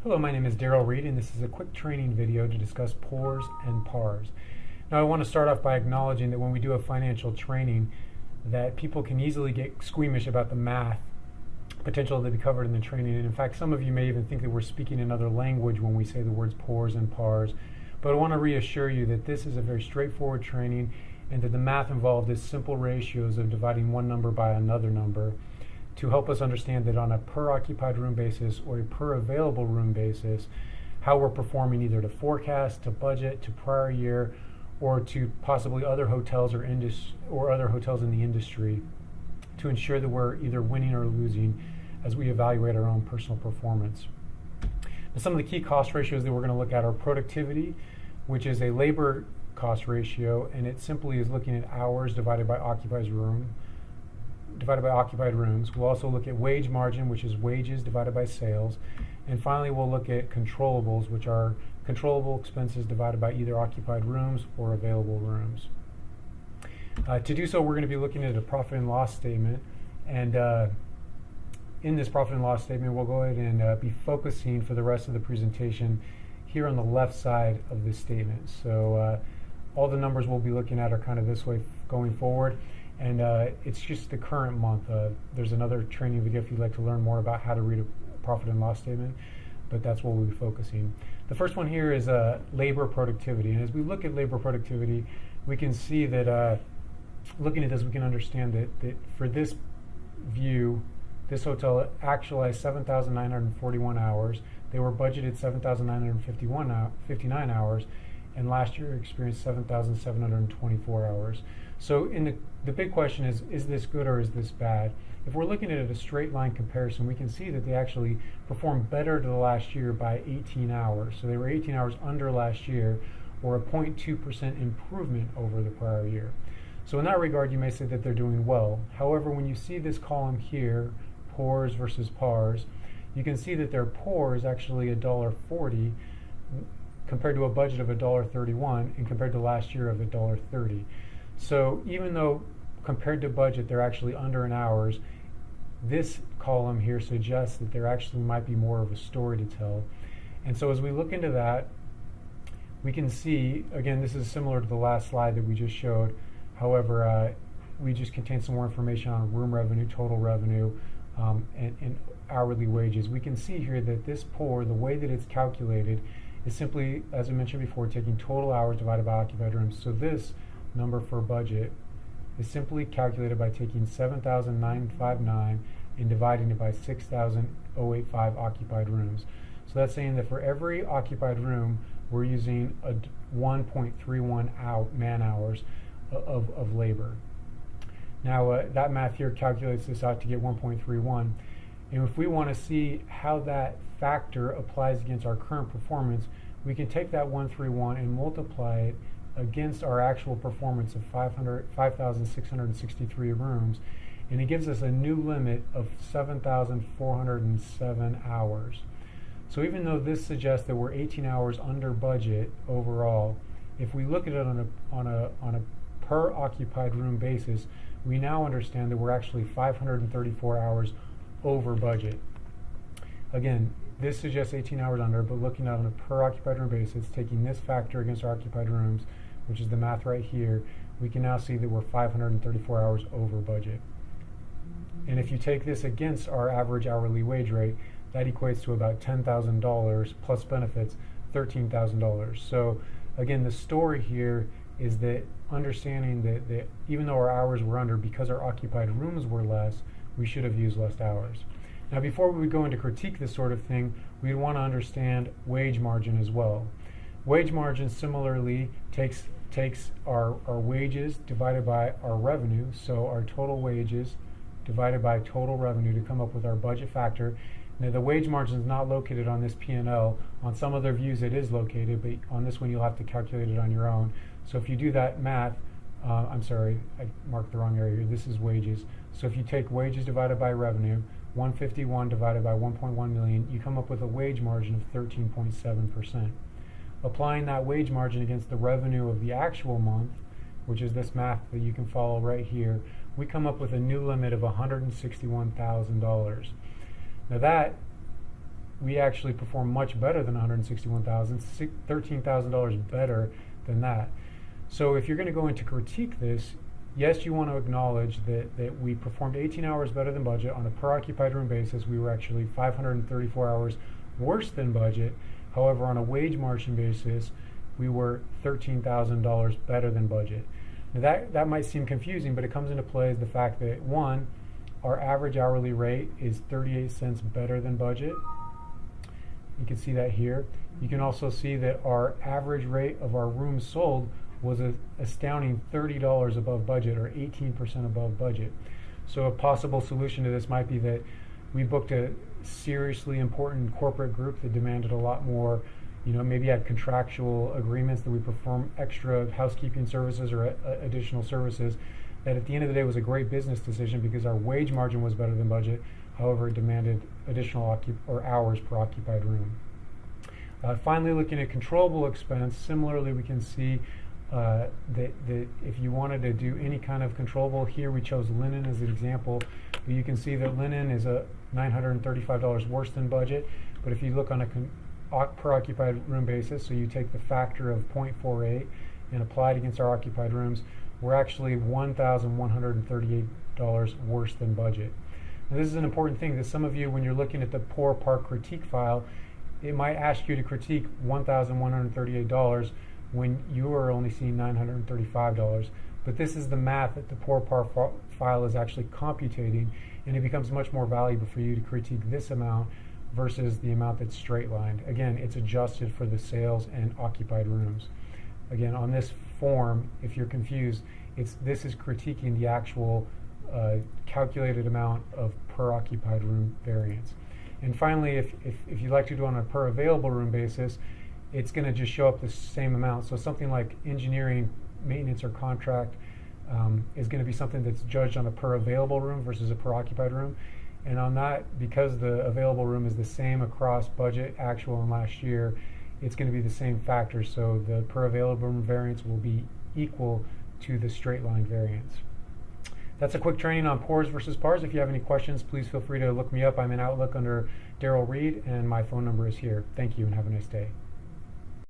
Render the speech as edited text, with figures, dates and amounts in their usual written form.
Hello, my name is Daryl Reed, and this is a quick training video to discuss PORs and PARs. Now, I want to start off by acknowledging that when we do a financial training, that people can easily get squeamish about the math potential to be covered in the training. And in fact, some of you may even think that we're speaking another language when we say the words PORs and PARs. But I want to reassure you that this is a very straightforward training and that the math involved is simple ratios of dividing one number by another number to help us understand that on a per occupied room basis or a per available room basis, how we're performing either to forecast, to budget, to prior year, or to possibly other hotels or other hotels in the industry to ensure that we're either winning or losing as we evaluate our own personal performance. Now, some of the key cost ratios that we're going to look at are productivity, which is a labor cost ratio, and it simply is looking at hours divided by occupied rooms. We'll also look at wage margin, which is wages divided by sales. And finally, we'll look at controllables, which are controllable expenses divided by either occupied rooms or available rooms. To do so, we're going to be looking at a profit and loss statement. And in this profit and loss statement, we'll go ahead and be focusing for the rest of the presentation here on the left side of this statement. So all the numbers we'll be looking at are kind of this way going forward. And it's just the current month. There's another training video if you'd like to learn more about how to read a profit and loss statement, but that's what we'll be focusing. The first one here is labor productivity. And as we look at labor productivity, we can see that looking at this, we can understand that for this view, this hotel actualized 7,941 hours. They were budgeted 7,959 hours, and last year experienced 7,724 hours. So the big question is this good or is this bad? If we're looking at it a straight line comparison, we can see that they actually performed better to the last year by 18 hours. So they were 18 hours under last year, or a 0.2% improvement over the prior year. So in that regard, you may say that they're doing well. However, when you see this column here, PORs versus PARs, you can see that their POR is actually $1.40 compared to a budget of $1.31 and compared to last year of $1.30. So even though compared to budget they're actually under in hours, this column here suggests that there actually might be more of a story to tell. And so as we look into that, we can see, again, this is similar to the last slide that we just showed. However, we just contain some more information on room revenue, total revenue, and hourly wages. We can see here that this POR, the way that it's calculated, is simply, as I mentioned before, taking total hours divided by occupied rooms. So this number for budget is simply calculated by taking 7,959 and dividing it by 6,085 occupied rooms. So that's saying that for every occupied room, we're using 1.31 man hours of labor. Now that math here calculates this out to get 1.31. And if we want to see how that factor applies against our current performance, we can take that 131 and multiply it against our actual performance of 5,663 rooms, and it gives us a new limit of 7,407 hours. So even though this suggests that we're 18 hours under budget overall, if we look at it on a per occupied room basis, we now understand that we're actually 534 hours over budget. Again, this suggests 18 hours under, but looking at it on a per occupied room basis, taking this factor against our occupied rooms, which is the math right here, we can now see that we're 534 hours over budget. And if you take this against our average hourly wage rate, that equates to about $10,000 plus benefits, $13,000. So again, the story here is that understanding that even though our hours were under, because our occupied rooms were less, we should have used less hours. Now, before we go into critique this sort of thing, we'd want to understand wage margin as well. Wage margin similarly takes our wages divided by our revenue, so our total wages divided by total revenue to come up with our budget factor. Now, the wage margin is not located on this P&L. On some other views it is located, but on this one you'll have to calculate it on your own. So if you do that math, I'm sorry, I marked the wrong area here. This is wages. So if you take wages divided by revenue, 151 divided by 1.1 million, you come up with a wage margin of 13.7%. Applying that wage margin against the revenue of the actual month, which is this math that you can follow right here, we come up with a new limit of $161,000. Now that we actually perform much better than $161,000, $13,000 better than that. So if you're going to go in to critique this, yes, you want to acknowledge that we performed 18 hours better than budget. On a per occupied room basis, we were actually 534 hours worse than budget. However, on a wage margin basis, we were $13,000 better than budget. Now that might seem confusing, but it comes into play as the fact that, one, our average hourly rate is 38 cents better than budget. You can see that here. You can also see that our average rate of our rooms sold was an astounding $30 above budget, or 18% above budget. So a possible solution to this might be that we booked a seriously important corporate group that demanded a lot more, maybe had contractual agreements that we perform extra housekeeping services or additional services, that at the end of the day was a great business decision because our wage margin was better than budget. However, it demanded additional hours per occupied room. Finally, looking at controllable expense, similarly we can see that if you wanted to do any kind of controllable, here we chose linen as an example. You can see that linen is a $935 worse than budget, but if you look on a per occupied room basis, so you take the factor of 0.48 and apply it against our occupied rooms, we're actually $1,138 worse than budget. Now, this is an important thing that some of you, when you're looking at the PORPAR critique file, it might ask you to critique $1,138 when you are only seeing $935. But this is the math that the PORPAR file is actually computating, and it becomes much more valuable for you to critique this amount versus the amount that's straight lined. Again, it's adjusted for the sales and occupied rooms. Again, on this form, if you're confused, this is critiquing the actual calculated amount of per occupied room variance. And finally, if you'd like to do it on a per available room basis, it's going to just show up the same amount. So something like engineering, maintenance, or contract is going to be something that's judged on a per available room versus a per occupied room. And on that, because the available room is the same across budget, actual, and last year, it's going to be the same factor. So the per available room variance will be equal to the straight line variance. That's a quick training on PORs versus PARs. If you have any questions, please feel free to look me up. I'm in Outlook under Daryl Reed, and my phone number is here. Thank you, and have a nice day.